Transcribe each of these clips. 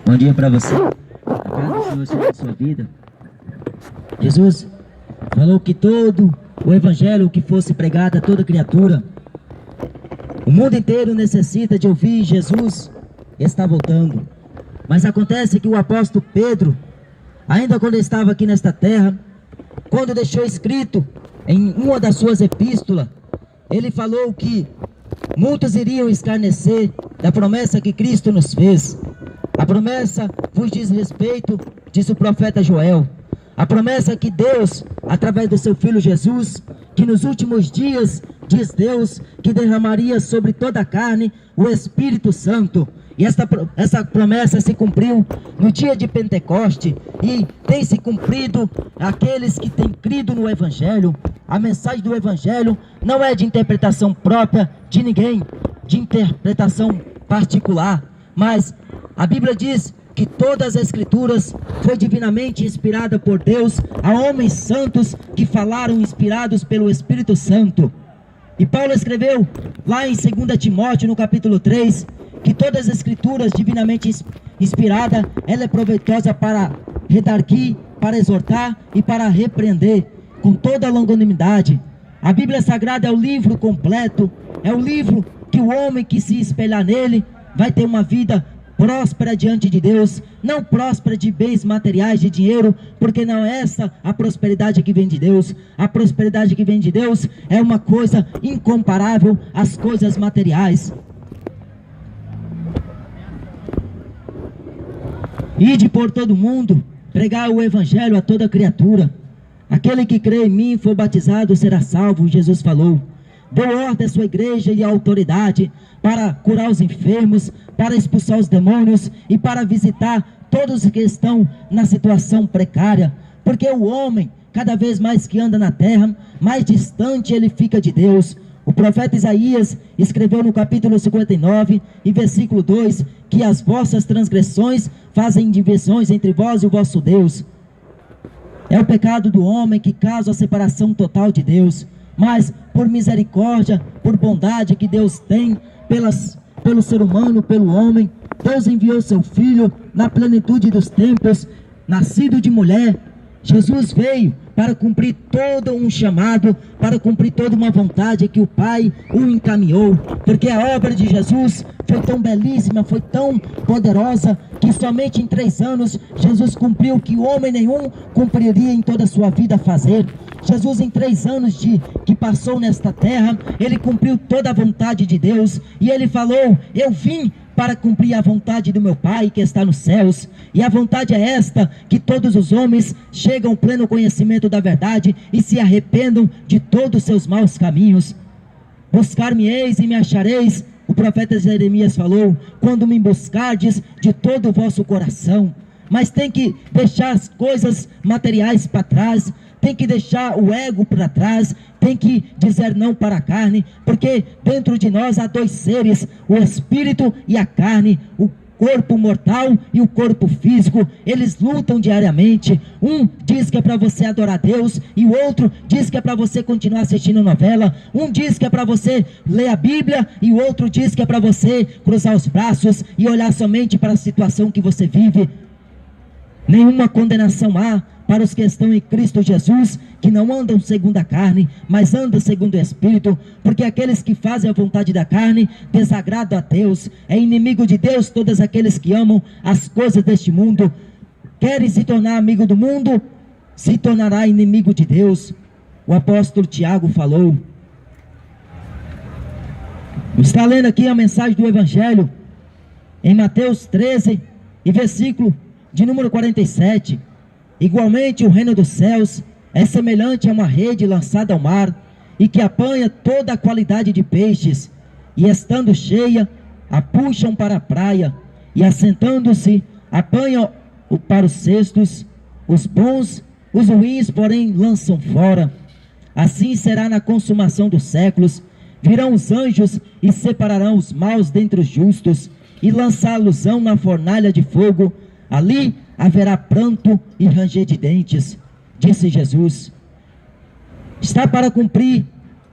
Bom dia para você. A paz do Senhor seja na sua vida. Jesus falou que todo o evangelho que fosse pregado a toda criatura, o mundo inteiro necessita de ouvir Jesus está voltando. Mas acontece que o apóstolo Pedro, ainda quando estava aqui nesta terra, quando deixou escrito em uma das suas epístolas, ele falou que muitos iriam escarnecer da promessa que Cristo nos fez. A promessa vos diz respeito, disse o profeta Joel. A promessa que Deus, através do seu Filho Jesus, que nos últimos dias, diz Deus, que derramaria sobre toda a carne o Espírito Santo. E essa promessa se cumpriu no dia de Pentecoste e tem se cumprido aqueles que têm crido no Evangelho. A mensagem do Evangelho não é de interpretação própria de ninguém, de interpretação particular, mas a Bíblia diz que todas as Escrituras foi divinamente inspirada por Deus a homens santos que falaram inspirados pelo Espírito Santo. E Paulo escreveu lá em 2 Timóteo, no capítulo 3, que todas as Escrituras divinamente inspiradas, ela é proveitosa para redarguir, para exortar e para repreender com toda a longanimidade. A Bíblia Sagrada é o livro completo, é o livro que o homem que se espelhar nele vai ter uma vida próspera diante de Deus, não próspera de bens materiais, de dinheiro, porque não é essa a prosperidade que vem de Deus. A prosperidade que vem de Deus é uma coisa incomparável às coisas materiais. Ide por todo mundo, pregar o Evangelho a toda criatura. Aquele que crê em mim e for batizado será salvo, Jesus falou. Deu ordem à sua igreja e à autoridade para curar os enfermos, para expulsar os demônios e para visitar todos que estão na situação precária. Porque o homem, cada vez mais que anda na terra, mais distante ele fica de Deus. O profeta Isaías escreveu no capítulo 59 e versículo 2, que as vossas transgressões fazem divisões entre vós e o vosso Deus. É o pecado do homem que causa a separação total de Deus. Mas por misericórdia, por bondade que Deus tem pelo ser humano, pelo homem, Deus enviou seu Filho na plenitude dos tempos, nascido de mulher. Jesus veio para cumprir todo um chamado, para cumprir toda uma vontade que o Pai o encaminhou, porque a obra de Jesus foi tão belíssima, foi tão poderosa, que somente em 3 anos Jesus cumpriu o que homem nenhum cumpriria em toda a sua vida fazer. Jesus, em 3 anos que passou nesta terra, ele cumpriu toda a vontade de Deus, e ele falou: eu vim para cumprir a vontade do meu Pai que está nos céus. E a vontade é esta, que todos os homens cheguem ao pleno conhecimento da verdade e se arrependam de todos os seus maus caminhos. Buscar-me-eis e me achareis, o profeta Jeremias falou, quando me buscardes de todo o vosso coração. Mas tem que deixar as coisas materiais para trás, tem que deixar o ego para trás, tem que dizer não para a carne, porque dentro de nós há 2 seres, o espírito e a carne, o corpo mortal e o corpo físico. Eles lutam diariamente. Um diz que é para você adorar a Deus, e o outro diz que é para você continuar assistindo novela. Um diz que é para você ler a Bíblia, e o outro diz que é para você cruzar os braços e olhar somente para a situação que você vive. Nenhuma condenação há para os que estão em Cristo Jesus, que não andam segundo a carne, mas andam segundo o Espírito, porque aqueles que fazem a vontade da carne desagradam a Deus. É inimigo de Deus todos aqueles que amam as coisas deste mundo. Querem se tornar amigo do mundo, se tornará inimigo de Deus. O apóstolo Tiago falou. Está lendo aqui a mensagem do Evangelho em Mateus 13 e versículo de número 47. Igualmente o reino dos céus é semelhante a uma rede lançada ao mar, e que apanha toda a qualidade de peixes, e estando cheia, a puxam para a praia, e assentando-se, apanham para os cestos, os bons, os ruins, porém, lançam fora. Assim será na consumação dos séculos. Virão os anjos e separarão os maus dentre os justos, e lançá-los-ão na fornalha de fogo. Ali haverá pranto e ranger de dentes, disse Jesus. Está para cumprir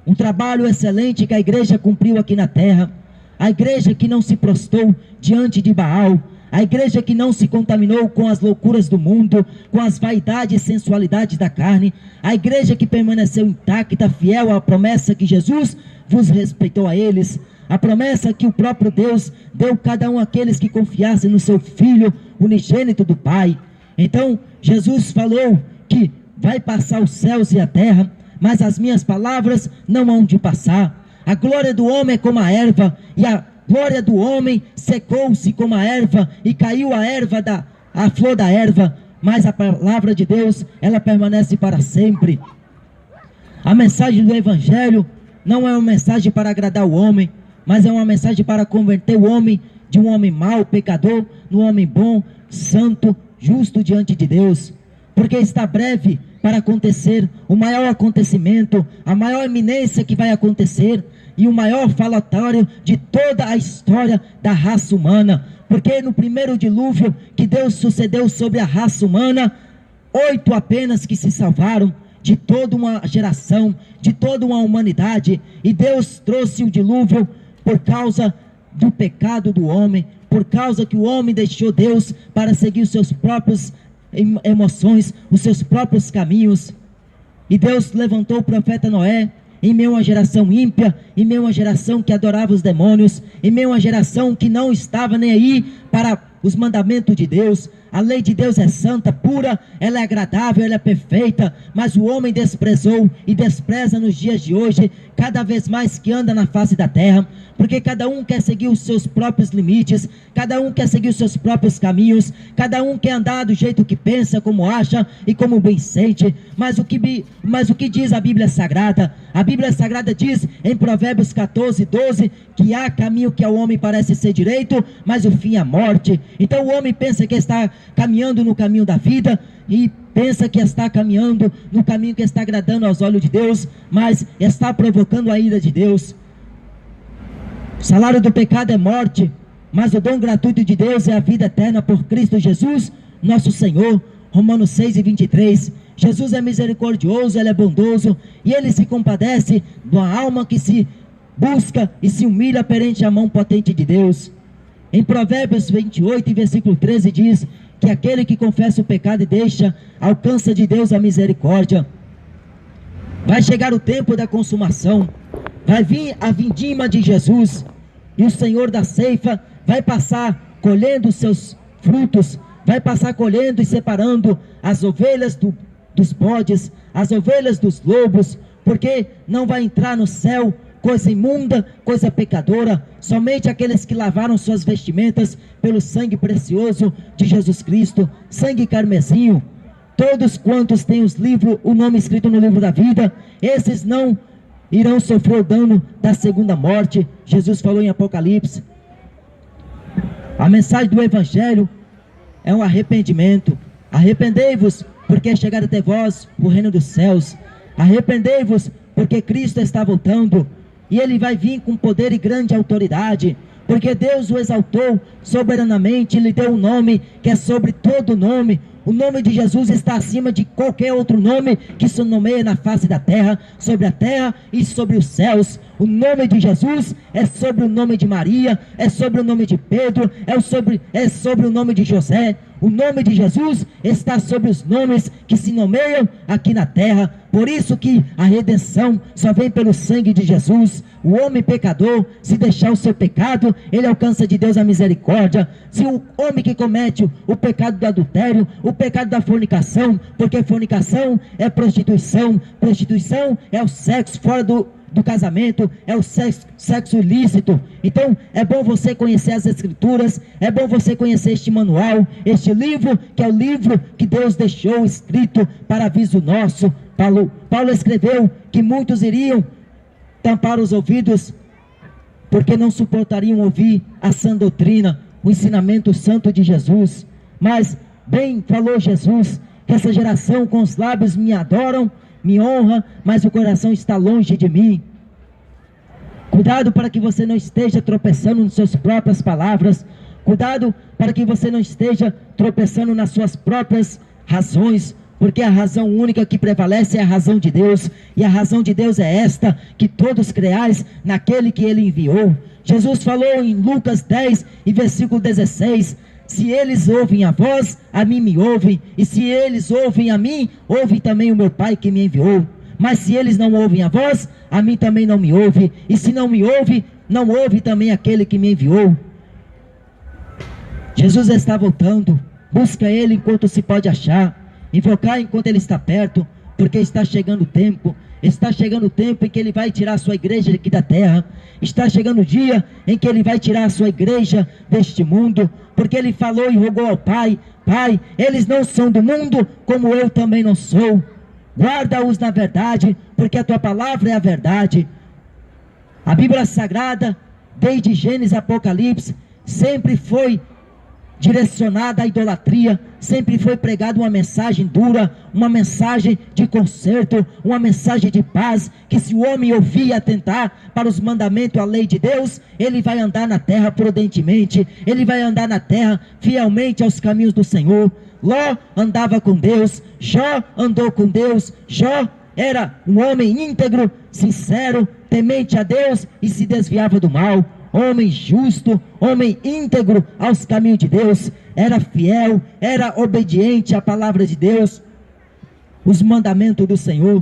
um trabalho excelente que a igreja cumpriu aqui na terra. A igreja que não se prostrou diante de Baal, a igreja que não se contaminou com as loucuras do mundo, com as vaidades e sensualidades da carne, a igreja que permaneceu intacta, fiel à promessa que Jesus vos respeitou a eles, a promessa que o próprio Deus deu cada um àqueles que confiassem no seu Filho unigênito do Pai. Então Jesus falou que vai passar os céus e a terra, mas as minhas palavras não hão de passar. A glória do homem é como a erva, e a glória do homem secou-se como a erva, e caiu a flor da erva, mas a palavra de Deus, ela permanece para sempre. A mensagem do Evangelho não é uma mensagem para agradar o homem, mas é uma mensagem para converter o homem de um homem mau, pecador, num homem bom, santo, justo diante de Deus. Porque está breve para acontecer o maior acontecimento, a maior eminência que vai acontecer, e o maior falatório de toda a história da raça humana. Porque no primeiro dilúvio que Deus sucedeu sobre a raça humana, 8 apenas que se salvaram de toda uma geração, de toda uma humanidade. E Deus trouxe o dilúvio por causa do pecado do homem, por causa que o homem deixou Deus para seguir os seus próprios emoções, os seus próprios caminhos. E Deus levantou o profeta Noé em meio a uma geração ímpia, em meio a uma geração que adorava os demônios, em meio a uma geração que não estava nem aí para os mandamentos de Deus. A lei de Deus é santa, pura, ela é agradável, ela é perfeita, mas o homem desprezou e despreza nos dias de hoje, cada vez mais que anda na face da terra, porque cada um quer seguir os seus próprios limites, cada um quer seguir os seus próprios caminhos, cada um quer andar do jeito que pensa, como acha e como bem sente. Mas o que diz a Bíblia Sagrada? A Bíblia Sagrada diz em Provérbios 14:12, que há caminho que ao homem parece ser direito, mas o fim é a morte. Então o homem pensa que está caminhando no caminho da vida, e pensa que está caminhando no caminho que está agradando aos olhos de Deus, mas está provocando a ira de Deus. O salário do pecado é morte, mas o dom gratuito de Deus é a vida eterna por Cristo Jesus, nosso Senhor. Romanos 6:23. Jesus é misericordioso, Ele é bondoso, e Ele se compadece de uma alma que se busca e se humilha perante a mão potente de Deus. Em Provérbios 28, versículo 13, diz que aquele que confessa o pecado e deixa, alcança de Deus a misericórdia. Vai chegar o tempo da consumação, vai vir a vindima de Jesus, e o Senhor da ceifa vai passar colhendo os seus frutos, vai passar colhendo e separando as ovelhas dos bodes, as ovelhas dos lobos, porque não vai entrar no céu coisa imunda, coisa pecadora, somente aqueles que lavaram suas vestimentas pelo sangue precioso de Jesus Cristo, sangue carmesim. Todos quantos têm o nome escrito no livro da vida, esses não irão sofrer o dano da segunda morte. Jesus falou em Apocalipse. A mensagem do Evangelho é um arrependimento. Arrependei-vos, porque é chegado até vós o reino dos céus. Arrependei-vos, porque Cristo está voltando, e Ele vai vir com poder e grande autoridade, porque Deus o exaltou soberanamente, lhe deu um nome que é sobre todo nome. O nome de Jesus está acima de qualquer outro nome que se nomeia na face da terra, sobre a terra e sobre os céus. O nome de Jesus é sobre o nome de Maria, é sobre o nome de Pedro, é sobre o nome de José. O nome de Jesus está sobre os nomes que se nomeiam aqui na terra. Por isso que a redenção só vem pelo sangue de Jesus. O homem pecador, se deixar o seu pecado, ele alcança de Deus a misericórdia. Se o homem que comete o pecado do adultério, o pecado da fornicação, porque fornicação é prostituição, prostituição é o sexo fora do casamento, é o sexo ilícito. Então é bom você conhecer as Escrituras, é bom você conhecer este manual, este livro, que é o livro que Deus deixou escrito para aviso nosso. Paulo escreveu que muitos iriam tampar os ouvidos, porque não suportariam ouvir a sã doutrina, o ensinamento santo de Jesus. Mas bem falou Jesus, que essa geração com os lábios me adoram, me honra, mas o coração está longe de mim. Cuidado para que você não esteja tropeçando nas suas próprias palavras. Cuidado para que você não esteja tropeçando nas suas próprias razões, porque a razão única que prevalece é a razão de Deus, e a razão de Deus é esta, que todos creais naquele que Ele enviou. Jesus falou em Lucas 10 e versículo 16, Se eles ouvem a voz, a mim me ouvem, e se eles ouvem a mim, ouve também o meu Pai que me enviou. Mas se eles não ouvem a voz, a mim também não me ouve, e se não me ouve, não ouve também aquele que me enviou. Jesus está voltando. Busca Ele enquanto se pode achar, invocar enquanto Ele está perto, porque está chegando o tempo. Está chegando o tempo em que Ele vai tirar a sua igreja aqui da terra. Está chegando o dia em que Ele vai tirar a sua igreja deste mundo, porque Ele falou e rogou ao Pai: Pai, eles não são do mundo, como eu também não sou. Guarda-os na verdade, porque a tua palavra é a verdade. A Bíblia Sagrada, desde Gênesis a Apocalipse, sempre foi direcionada à idolatria, sempre foi pregada uma mensagem dura, uma mensagem de conserto, uma mensagem de paz, que se o homem ouvir e atentar para os mandamentos, a lei de Deus, ele vai andar na terra prudentemente, ele vai andar na terra fielmente aos caminhos do Senhor. Ló andava com Deus, Jó andou com Deus, Jó era um homem íntegro, sincero, temente a Deus e se desviava do mal. Homem justo, homem íntegro aos caminhos de Deus, era fiel, era obediente à palavra de Deus, os mandamentos do Senhor.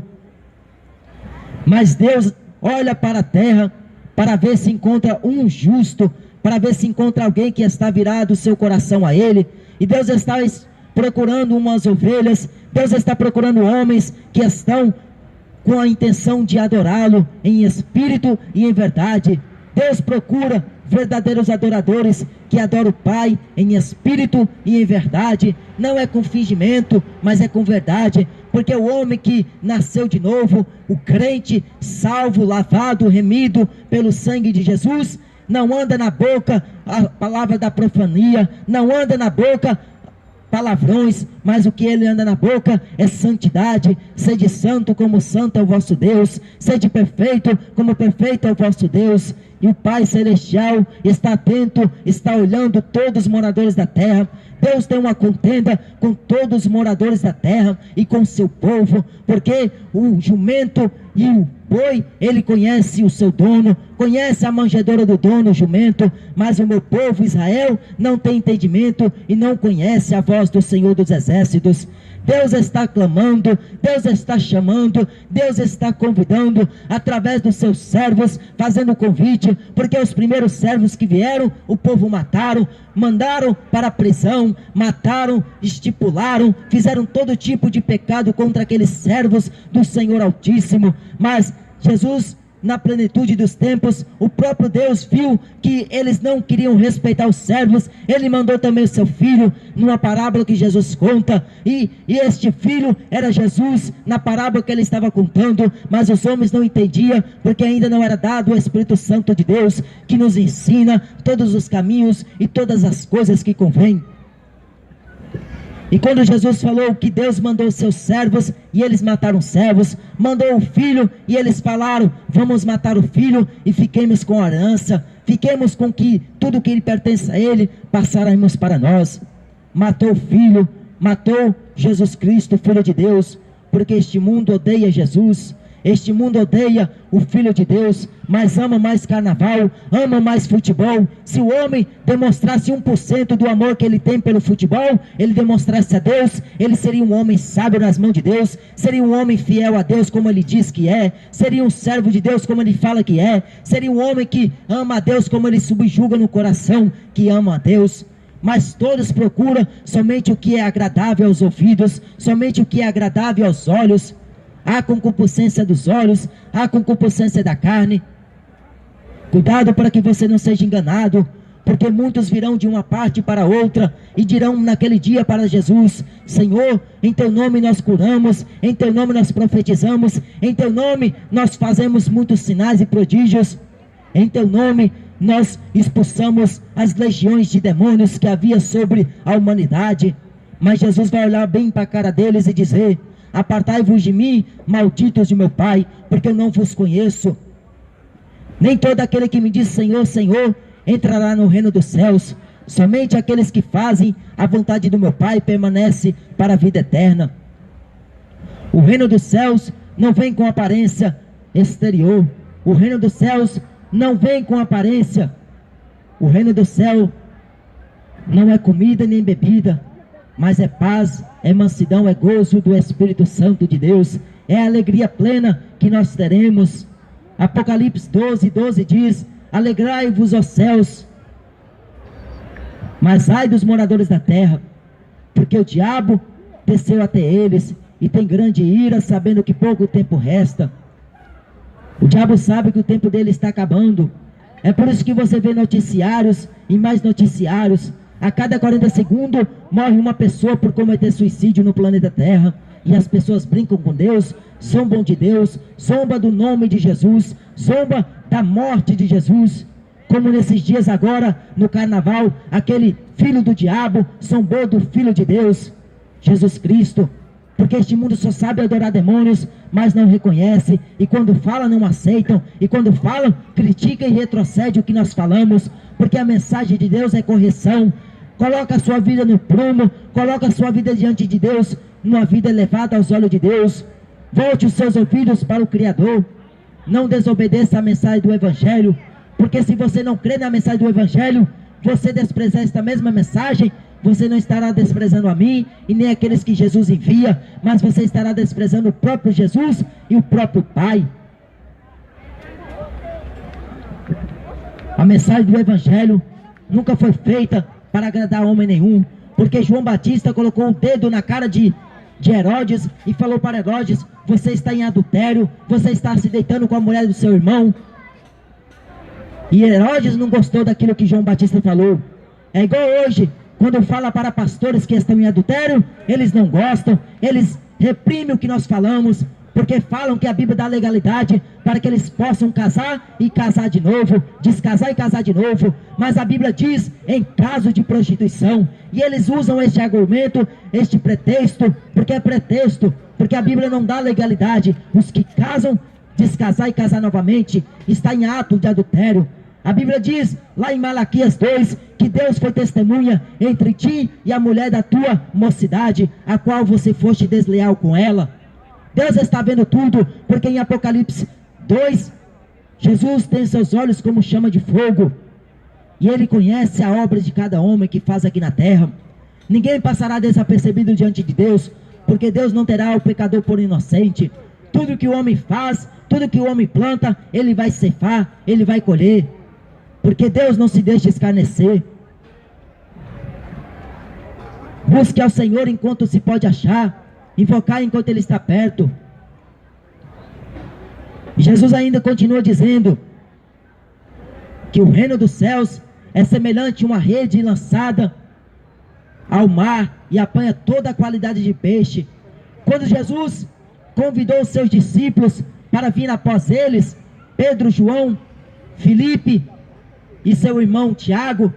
Mas Deus olha para a terra para ver se encontra um justo, para ver se encontra alguém que está virado o seu coração a Ele, e Deus está procurando umas ovelhas, Deus está procurando homens que estão com a intenção de adorá-lo em espírito e em verdade. Deus procura verdadeiros adoradores que adoram o Pai em espírito e em verdade. Não é com fingimento, mas é com verdade, porque o homem que nasceu de novo, o crente salvo, lavado, remido pelo sangue de Jesus, não anda na boca a palavra da profania, não anda na boca palavrões, mas o que ele anda na boca é santidade. Sede santo como santo é o vosso Deus, sede perfeito como perfeito é o vosso Deus. E o Pai Celestial está atento, está olhando todos os moradores da terra. Deus tem uma contenda com todos os moradores da terra e com seu povo, porque o jumento e o boi, ele conhece o seu dono, conhece a manjedoura do dono, o jumento, mas o meu povo Israel não tem entendimento e não conhece a voz do Senhor dos Exércitos. Deus está clamando, Deus está chamando, Deus está convidando através dos seus servos, fazendo convite, porque os primeiros servos que vieram, o povo mataram, mandaram para a prisão, mataram, estipularam, fizeram todo tipo de pecado contra aqueles servos do Senhor Altíssimo. Mas Jesus, na plenitude dos tempos, o próprio Deus viu que eles não queriam respeitar os servos. Ele mandou também o seu filho, numa parábola que Jesus conta, e este filho era Jesus, na parábola que ele estava contando, mas os homens não entendiam, porque ainda não era dado o Espírito Santo de Deus, que nos ensina todos os caminhos e todas as coisas que convém. E quando Jesus falou que Deus mandou seus servos e eles mataram servos, mandou o filho e eles falaram: vamos matar o filho e fiquemos com a herança, fiquemos com que tudo que lhe pertence a ele, passaremos para nós. Matou o filho, matou Jesus Cristo, Filho de Deus, porque este mundo odeia Jesus. Este mundo odeia o Filho de Deus, mas ama mais carnaval, ama mais futebol. Se o homem demonstrasse 1% do amor que ele tem pelo futebol, ele demonstrasse a Deus, ele seria um homem sábio nas mãos de Deus, seria um homem fiel a Deus como ele diz que é, seria um servo de Deus como ele fala que é, seria um homem que ama a Deus como ele subjuga no coração que ama a Deus. Mas todos procuram somente o que é agradável aos ouvidos, somente o que é agradável aos olhos. Há concupiscência dos olhos, há concupiscência da carne. Cuidado para que você não seja enganado, porque muitos virão de uma parte para outra e dirão naquele dia para Jesus: Senhor, em teu nome nós curamos, em teu nome nós profetizamos, em teu nome nós fazemos muitos sinais e prodígios, em teu nome nós expulsamos as legiões de demônios que havia sobre a humanidade. Mas Jesus vai olhar bem para a cara deles e dizer: apartai-vos de mim, malditos de meu Pai, porque eu não vos conheço. Nem todo aquele que me diz Senhor, Senhor, entrará no reino dos céus. Somente aqueles que fazem a vontade do meu Pai permanece para a vida eterna. O reino dos céus não vem com aparência exterior. O reino dos céus não vem com aparência. O reino do céu não é comida nem bebida, mas é paz, é mansidão, é gozo do Espírito Santo de Deus, é a alegria plena que nós teremos. Apocalipse 12:12 diz: alegrai-vos, ó céus, mas ai dos moradores da terra, porque o diabo desceu até eles e tem grande ira, sabendo que pouco tempo resta. O diabo sabe que o tempo dele está acabando. É por isso que você vê noticiários e mais noticiários. A cada 40 segundos morre uma pessoa por cometer suicídio no planeta Terra. E as pessoas brincam com Deus, zombam de Deus, zombam do nome de Jesus, zombam da morte de Jesus. Como nesses dias agora, no carnaval, aquele filho do diabo zombou do filho de Deus, Jesus Cristo. Porque este mundo só sabe adorar demônios, mas não reconhece, e quando fala não aceitam, e quando falam, critica e retrocede o que nós falamos, porque a mensagem de Deus é correção. Coloca a sua vida no prumo, coloca a sua vida diante de Deus, numa vida elevada aos olhos de Deus. Volte os seus ouvidos para o Criador, não desobedeça a mensagem do Evangelho, porque se você não crê na mensagem do Evangelho, você desprezar esta mesma mensagem, você não estará desprezando a mim e nem aqueles que Jesus envia, mas você estará desprezando o próprio Jesus e o próprio Pai. A mensagem do Evangelho nunca foi feita para agradar homem nenhum, porque João Batista colocou o dedo na cara de Herodes e falou para Herodes: você está em adultério, você está se deitando com a mulher do seu irmão. E Herodes não gostou daquilo que João Batista falou. É igual hoje, quando fala para pastores que estão em adultério, eles não gostam, eles reprimem o que nós falamos, porque falam que a Bíblia dá legalidade para que eles possam casar e casar de novo, descasar e casar de novo, mas a Bíblia diz em caso de prostituição, e eles usam este argumento, este pretexto, porque é pretexto, porque a Bíblia não dá legalidade. Os que casam, descasar e casar novamente, está em ato de adultério. A Bíblia diz lá em Malaquias 2, que Deus foi testemunha entre ti e a mulher da tua mocidade, a qual você foste desleal com ela. Deus está vendo tudo, porque em Apocalipse 2, Jesus tem seus olhos como chama de fogo, e Ele conhece a obra de cada homem que faz aqui na terra. Ninguém passará desapercebido diante de Deus, porque Deus não terá o pecador por inocente. Tudo que o homem faz, tudo que o homem planta, ele vai ceifar, ele vai colher, porque Deus não se deixa escarnecer. Busque ao Senhor enquanto se pode achar, invocar enquanto Ele está perto. Jesus ainda continua dizendo que o reino dos céus é semelhante a uma rede lançada ao mar e apanha toda a qualidade de peixe. Quando Jesus convidou os seus discípulos para vir após eles, Pedro, João, Filipe e seu irmão Tiago,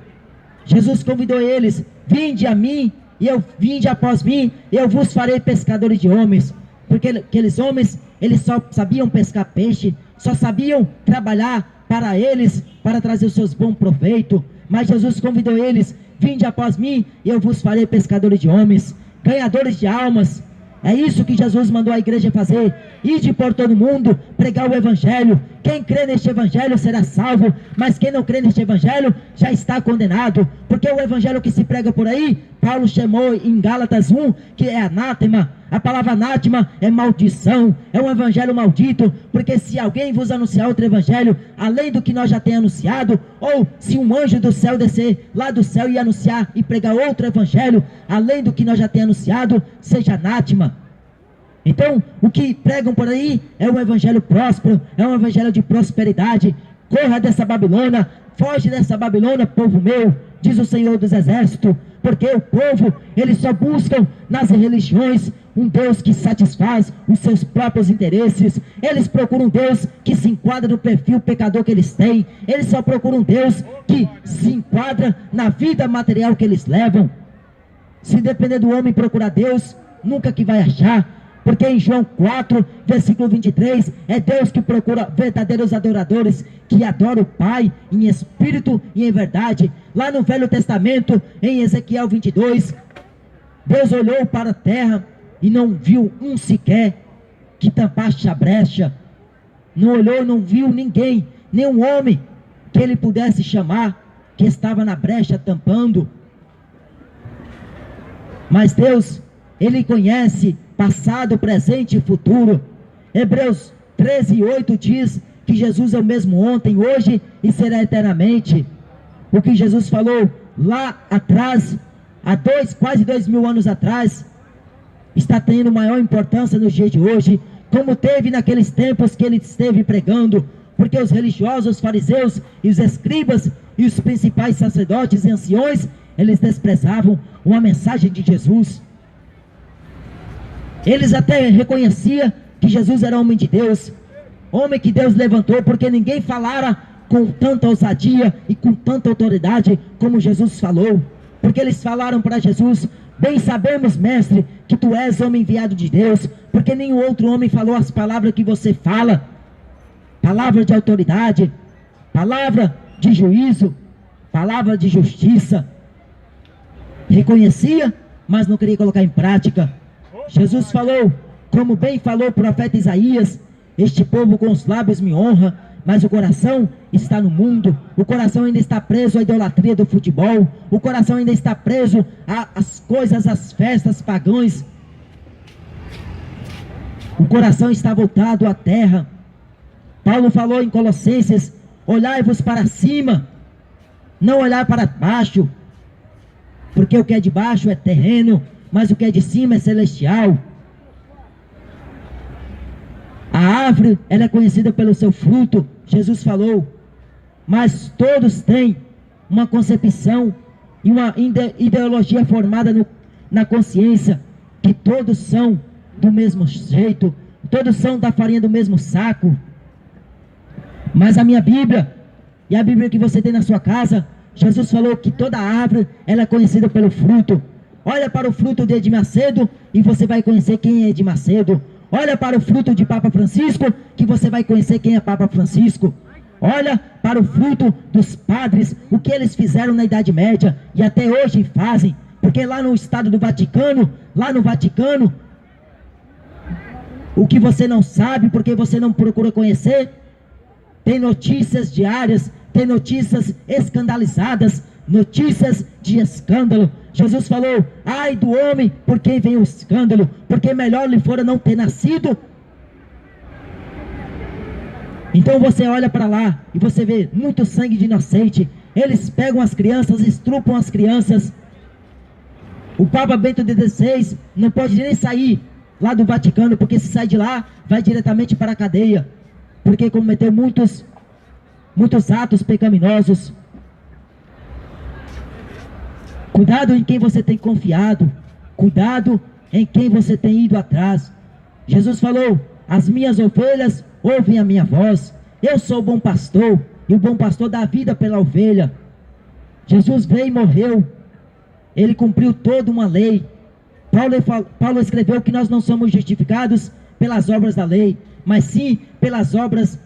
Jesus convidou eles: vinde a mim, e eu vinde após mim, eu vos farei pescadores de homens. Porque aqueles homens, eles só sabiam pescar peixe, só sabiam trabalhar para eles, para trazer os seus bons proveitos. Mas Jesus convidou eles: vinde após mim, e eu vos farei pescadores de homens, ganhadores de almas. É isso que Jesus mandou a igreja fazer: ide por todo mundo, pregar o Evangelho. Quem crê neste Evangelho será salvo, mas quem não crê neste Evangelho já está condenado, porque o Evangelho que se prega por aí, Paulo chamou em Gálatas 1, que é anátema. A palavra anátema é maldição, é um evangelho maldito, porque se alguém vos anunciar outro evangelho, além do que nós já temos anunciado, ou se um anjo do céu descer lá do céu e anunciar e pregar outro evangelho, além do que nós já temos anunciado, seja anátema. Então, o que pregam por aí é um evangelho próspero, é um evangelho de prosperidade. Corra dessa Babilônia, foge dessa Babilônia, povo meu, diz o Senhor dos Exércitos, porque o povo, eles só buscam nas religiões um Deus que satisfaz os seus próprios interesses. Eles procuram um Deus que se enquadra no perfil pecador que eles têm. Eles só procuram um Deus que se enquadra na vida material que eles levam. Se depender do homem procurar Deus, nunca que vai achar. Porque em João 4, versículo 23, é Deus que procura verdadeiros adoradores, que adoram o Pai em espírito e em verdade. Lá no Velho Testamento, em Ezequiel 22, Deus olhou para a terra e não viu um sequer que tampasse a brecha. Não olhou, não viu ninguém, nenhum homem que ele pudesse chamar, que estava na brecha tampando. Mas Deus, Ele conhece passado, presente e futuro. Hebreus 13:8 diz que Jesus é o mesmo ontem, hoje e será eternamente. O que Jesus falou lá atrás, quase 2.000 anos atrás, está tendo maior importância nos dias de hoje, como teve naqueles tempos que Ele esteve pregando, porque os religiosos, os fariseus e os escribas e os principais sacerdotes e anciões, eles desprezavam uma mensagem de Jesus. Eles até reconheciam que Jesus era homem de Deus, homem que Deus levantou, porque ninguém falara com tanta ousadia e com tanta autoridade como Jesus falou. Porque eles falaram para Jesus: bem sabemos, mestre, que tu és homem enviado de Deus, porque nenhum outro homem falou as palavras que você fala. Palavra de autoridade, palavra de juízo, palavra de justiça. Reconhecia, mas não queria colocar em prática. Jesus falou, como bem falou o profeta Isaías: este povo com os lábios me honra, mas o coração está no mundo. O coração ainda está preso à idolatria do futebol. O coração ainda está preso às coisas, às festas pagãs. O coração está voltado à terra. Paulo falou em Colossenses: olhai-vos para cima, não olhar para baixo, porque o que é de baixo é terreno, mas o que é de cima é celestial. A árvore, ela é conhecida pelo seu fruto, Jesus falou, mas todos têm uma concepção e uma ideologia formada na consciência, que todos são do mesmo jeito, todos são da farinha do mesmo saco. Mas a minha Bíblia, e a Bíblia que você tem na sua casa, Jesus falou que toda árvore, ela é conhecida pelo fruto. Olha para o fruto de Edir Macedo e você vai conhecer quem é Edir Macedo. Olha para o fruto de Papa Francisco, que você vai conhecer quem é Papa Francisco. Olha para o fruto dos padres, o que eles fizeram na Idade Média e até hoje fazem. Porque lá no Estado do Vaticano, lá no Vaticano, o que você não sabe, porque você não procura conhecer, tem notícias diárias, tem notícias escandalizadas, notícias de escândalo. Jesus falou: ai do homem por quem vem o escândalo, porque melhor lhe fora não ter nascido. Então você olha para lá e você vê muito sangue de inocente. Eles pegam as crianças, estrupam as crianças. O Papa Bento XVI não pode nem sair lá do Vaticano, porque se sai de lá, vai diretamente para a cadeia, porque cometeu muitos atos pecaminosos. Cuidado em quem você tem confiado, cuidado em quem você tem ido atrás. Jesus falou: as minhas ovelhas ouvem a minha voz, eu sou o bom pastor, e o bom pastor dá vida pela ovelha. Jesus veio e morreu, ele cumpriu toda uma lei. Paulo escreveu que nós não somos justificados pelas obras da lei, mas sim pelas obras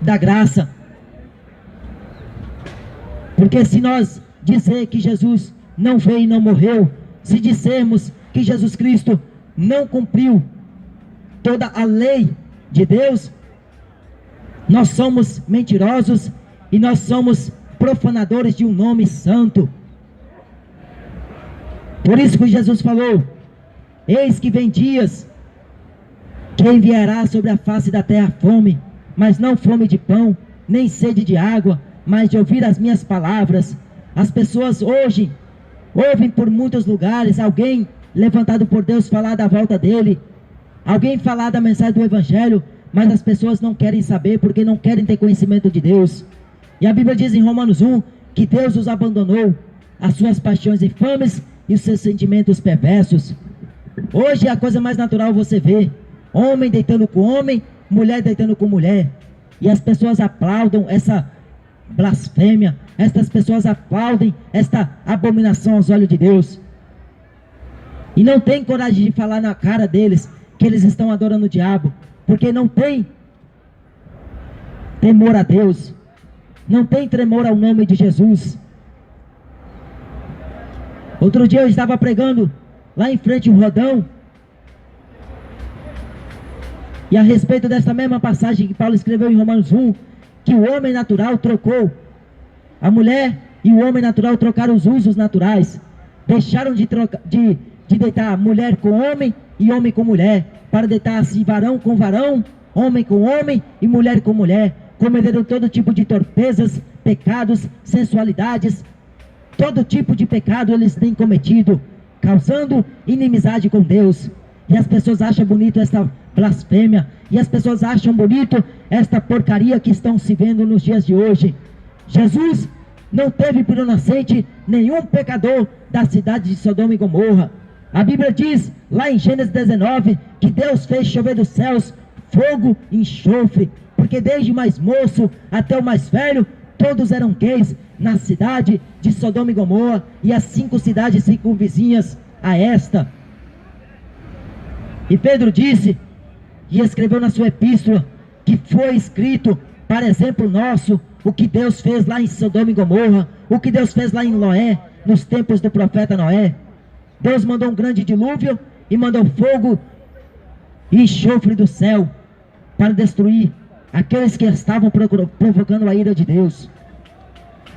da graça. Porque se nós dizer que Jesus não veio e não morreu, se dissermos que Jesus Cristo não cumpriu toda a lei de Deus, nós somos mentirosos e nós somos profanadores de um nome santo. Por isso que Jesus falou: eis que vem dias que enviará sobre a face da terra fome, mas não fome de pão, nem sede de água, mas de ouvir as minhas palavras. As pessoas hoje ouvem por muitos lugares alguém levantado por Deus falar da volta dele, alguém falar da mensagem do Evangelho, mas as pessoas não querem saber, porque não querem ter conhecimento de Deus. E a Bíblia diz em Romanos 1 que Deus os abandonou, as suas paixões infames e os seus sentimentos perversos. Hoje é a coisa mais natural você ver homem deitando com homem, mulher deitando com mulher, e as pessoas aplaudam essa blasfêmia, estas pessoas aplaudem esta abominação aos olhos de Deus, e não tem coragem de falar na cara deles que eles estão adorando o diabo, porque não tem temor a Deus, não tem tremor ao nome de Jesus. Outro dia eu estava pregando lá em frente ao Rodão, e a respeito dessa mesma passagem que Paulo escreveu em Romanos 1, que o homem natural trocou, a mulher e o homem natural trocaram os usos naturais. deixaram de deitar mulher com homem e homem com mulher, para deitar-se varão com varão, homem com homem e mulher com mulher. Cometeram todo tipo de torpezas, pecados, sensualidades, todo tipo de pecado eles têm cometido, causando inimizade com Deus. E as pessoas acham bonito esta blasfêmia, e as pessoas acham bonito esta porcaria que estão se vendo nos dias de hoje. Jesus não teve por nascente nenhum pecador da cidade de Sodoma e Gomorra. A Bíblia diz, lá em Gênesis 19, que Deus fez chover dos céus fogo e enxofre, porque desde o mais moço até o mais velho, todos eram gays na cidade de Sodoma e Gomorra e as 5 cidades circunvizinhas a esta. E Pedro disse, e escreveu na sua epístola, que foi escrito para exemplo nosso, o que Deus fez lá em Sodoma e Gomorra, o que Deus fez lá em Noé, nos tempos do profeta Noé. Deus mandou um grande dilúvio e mandou fogo e enxofre do céu para destruir aqueles que estavam provocando a ira de Deus.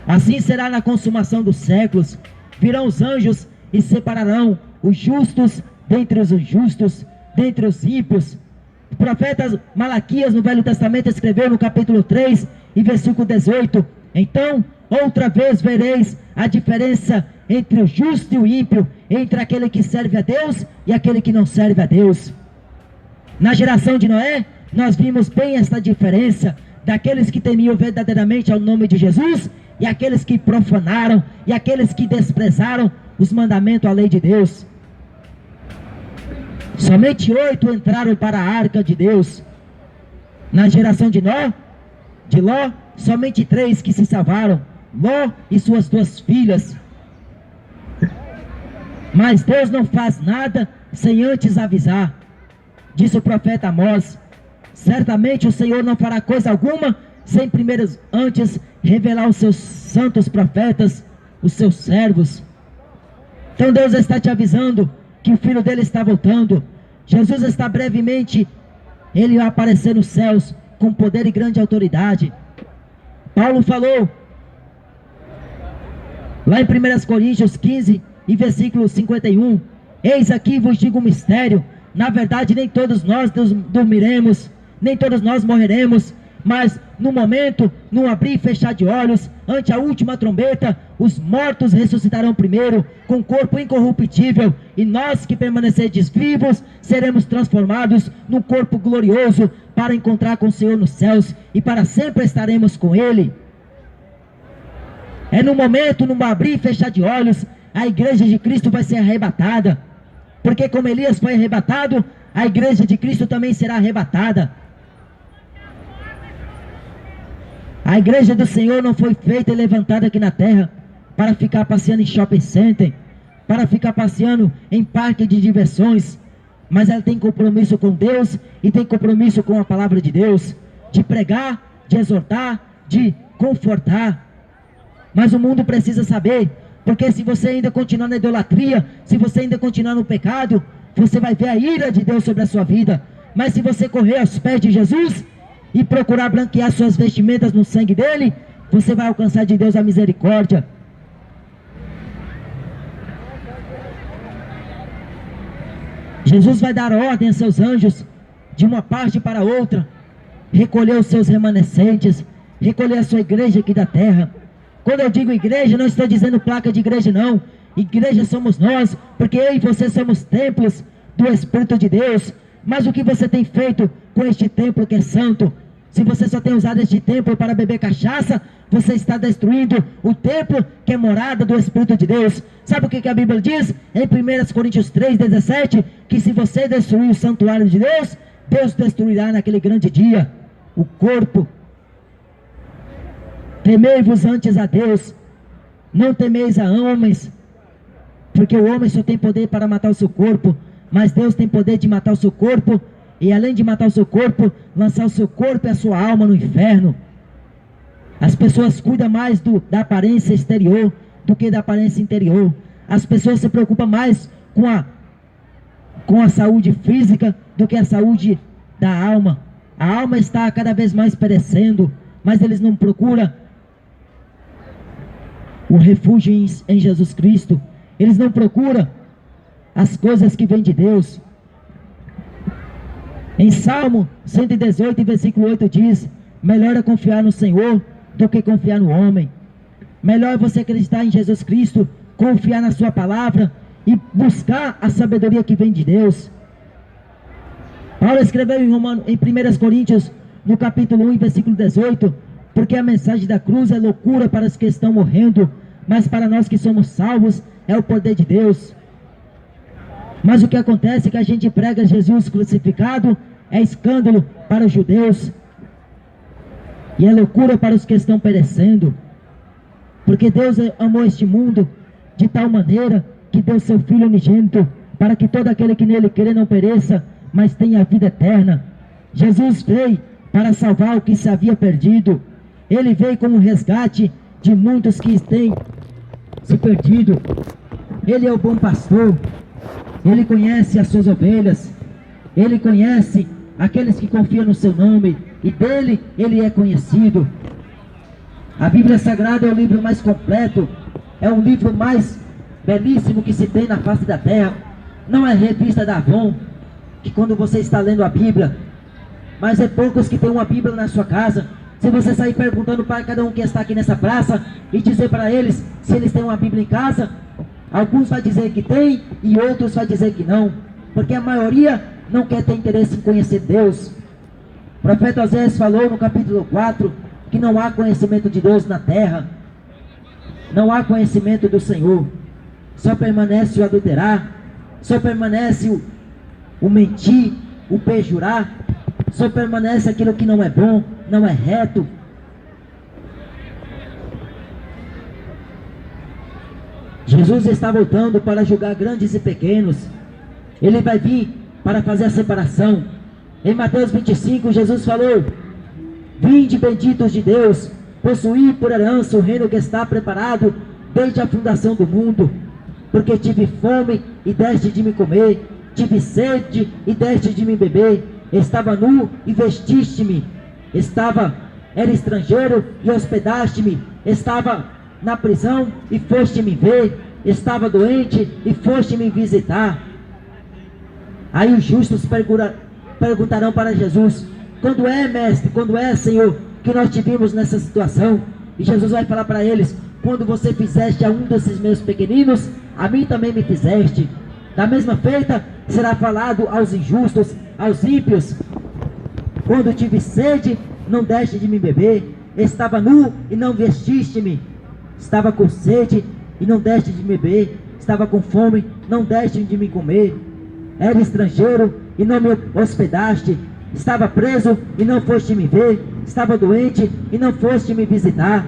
Assim será na consumação dos séculos. Virão os anjos e separarão os justos dentre os injustos, dentre os ímpios. O profeta Malaquias no Velho Testamento escreveu no capítulo 3 e versículo 18: então outra vez vereis a diferença entre o justo e o ímpio, entre aquele que serve a Deus e aquele que não serve a Deus. Na geração de Noé, nós vimos bem esta diferença daqueles que temiam verdadeiramente ao nome de Jesus e aqueles que profanaram e aqueles que desprezaram os mandamentos, a lei de Deus. Somente 8 entraram para a arca de Deus. Na geração de Ló, somente 3 que se salvaram, Ló e suas 2 filhas. Mas Deus não faz nada sem antes avisar. Disse o profeta Amós: certamente o Senhor não fará coisa alguma sem primeiro antes revelar os seus santos profetas, os seus servos. Então Deus está te avisando que o Filho dele está voltando. Jesus está brevemente, ele vai aparecer nos céus com poder e grande autoridade. Paulo falou lá em 1 Coríntios 15 e versículo 51: eis aqui vos digo um mistério, na verdade nem todos nós dormiremos, nem todos nós morreremos, mas no momento, num abrir e fechar de olhos, ante a última trombeta, os mortos ressuscitarão primeiro, com corpo incorruptível, e nós que permanecerdes vivos, seremos transformados num corpo glorioso, para encontrar com o Senhor nos céus, e para sempre estaremos com Ele. É no momento, num abrir e fechar de olhos, a igreja de Cristo vai ser arrebatada, porque como Elias foi arrebatado, a igreja de Cristo também será arrebatada. A igreja do Senhor não foi feita e levantada aqui na terra para ficar passeando em shopping center, para ficar passeando em parque de diversões, mas ela tem compromisso com Deus e tem compromisso com a palavra de Deus, de pregar, de exortar, de confortar. Mas o mundo precisa saber, porque se você ainda continuar na idolatria, se você ainda continuar no pecado, você vai ver a ira de Deus sobre a sua vida. Mas se você correr aos pés de Jesus e procurar branquear suas vestimentas no sangue dele, você vai alcançar de Deus a misericórdia. Jesus vai dar ordem a seus anjos de uma parte para outra, recolher os seus remanescentes, recolher a sua igreja aqui da terra. Quando eu digo igreja, não estou dizendo placa de igreja não. Igreja somos nós, porque eu e você somos templos do Espírito de Deus. Mas o que você tem feito com este templo que é santo? Se você só tem usado este templo para beber cachaça, você está destruindo o templo que é morada do Espírito de Deus. Sabe o que a Bíblia diz? Em 1 Coríntios 3:17, que se você destruir o santuário de Deus, Deus destruirá naquele grande dia o corpo. Temei-vos antes a Deus, não temeis a homens, porque o homem só tem poder para matar o seu corpo, mas Deus tem poder de matar o seu corpo, e além de matar o seu corpo, lançar o seu corpo e a sua alma no inferno. As pessoas cuidam mais da aparência exterior do que da aparência interior. As pessoas se preocupam mais com a saúde física do que a saúde da alma. A alma está cada vez mais perecendo, mas eles não procuram o refúgio em Jesus Cristo. Eles não procuram as coisas que vêm de Deus. Em Salmo 118, versículo 8 diz: melhor é confiar no Senhor do que confiar no homem. Melhor é você acreditar em Jesus Cristo, confiar na sua palavra e buscar a sabedoria que vem de Deus. Paulo escreveu em 1 Coríntios, no capítulo 1, versículo 18, porque a mensagem da cruz é loucura para os que estão morrendo, mas para nós que somos salvos é o poder de Deus. Mas o que acontece é que a gente prega Jesus crucificado, é escândalo para os judeus, e é loucura para os que estão perecendo, porque Deus amou este mundo de tal maneira que deu seu Filho unigênito, para que todo aquele que nele crê não pereça, mas tenha a vida eterna. Jesus veio para salvar o que se havia perdido. Ele veio como resgate de muitos que têm se perdido. Ele é o bom pastor. Ele conhece as suas ovelhas. Ele conhece aqueles que confiam no seu nome, e dele ele é conhecido. A Bíblia Sagrada é o livro mais completo, é o livro mais belíssimo que se tem na face da terra. Não é revista da Avon, que quando você está lendo a Bíblia, mas é poucos que têm uma Bíblia na sua casa. Se você sair perguntando para cada um que está aqui nessa praça e dizer para eles se eles têm uma Bíblia em casa, alguns vão dizer que tem e outros vão dizer que não, porque a maioria não quer ter interesse em conhecer Deus. O profeta Oséias falou no capítulo 4 que não há conhecimento de Deus na terra, não há conhecimento do Senhor. Só permanece o adulterar, só permanece o mentir, o perjurar, só permanece aquilo que não é bom, não é reto. Jesus está voltando para julgar grandes e pequenos. Ele vai vir para fazer a separação. Em Mateus 25, Jesus falou: vinde benditos de Deus, possuí por herança o reino que está preparado desde a fundação do mundo. Porque tive fome e deste de me comer, tive sede e deste de me beber, estava nu e vestiste-me, era estrangeiro e hospedaste-me, estava na prisão e foste me ver, estava doente e foste me visitar. Aí os justos perguntarão para Jesus: quando é, mestre, quando é, Senhor, que nós te vimos nessa situação? E Jesus vai falar para eles: quando você fizeste a um desses meus pequeninos, a mim também me fizeste. Da mesma feita será falado aos injustos, aos ímpios: quando tive sede, não deste de me beber, estava nu e não vestiste-me, estava com sede e não deste de me beber, estava com fome, não deste de me comer, era estrangeiro e não me hospedaste, estava preso e não foste me ver, estava doente e não foste me visitar.